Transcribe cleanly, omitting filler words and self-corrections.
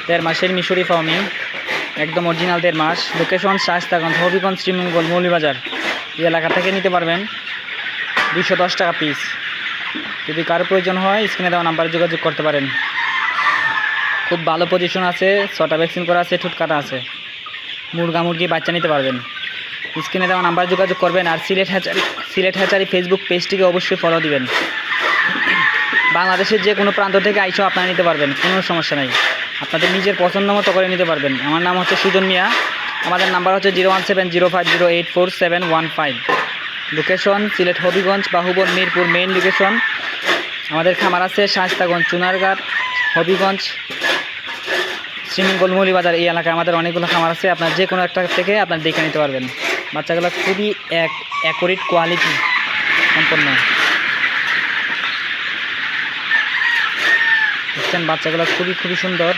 দেড় মাসের মিশরি ফার্মিং, একদম অরিজিনাল 1.5 মাস। লোকেশন শায়েস্তাগঞ্জ, হবিগঞ্জ, শ্রীমঙ্গল, মৌলভীবাজার এই এলাকা থেকে নিতে পারবেন। 210 টাকা পিস। যদি কারো প্রয়োজন হয় স্ক্রিনে দেওয়া নাম্বারে যোগাযোগ করতে পারেন। খুব ভালো পজিশন আছে, 6টা ভ্যাকসিন করা আছে, ঠোঁট কাটা আছে। মুরগি বাচ্চা নিতে পারবেন। স্ক্রিনে দেওয়া নাম্বারে যোগাযোগ করবেন। আর সিলেট হ্যাচারি ফেসবুক পেজটিকে অবশ্যই ফলো দিবেন। বাংলাদেশের যে কোনো প্রান্ত থেকে আইসেও আপনারা নিতে পারবেন, কোনো সমস্যা নেই। আপনাদের নিজের পছন্দ মতো করে নিতে পারবেন। আমার নাম হচ্ছে সুজন মিয়া। আমাদের নাম্বার হচ্ছে 01705084715। Location Sylhet Habiganj, Bahubal, Mirpur main location. আমাদের খামার আছে শায়েস্তাগঞ্জ, চুনারঘাট, হবিগঞ্জ, শ্রীমঙ্গল, মৌলভীবাজার এই এলাকায় আমাদের অনেকগুলো খামার আছে। আপনার যে কোনো একটা থেকে আপনার দেখে নিতে পারবেন। বাচ্চাগুলো খুবই অ্যাকুরেট কোয়ালিটি সম্পন্ন। দেখছেন বাচ্চাগুলো খুবই সুন্দর।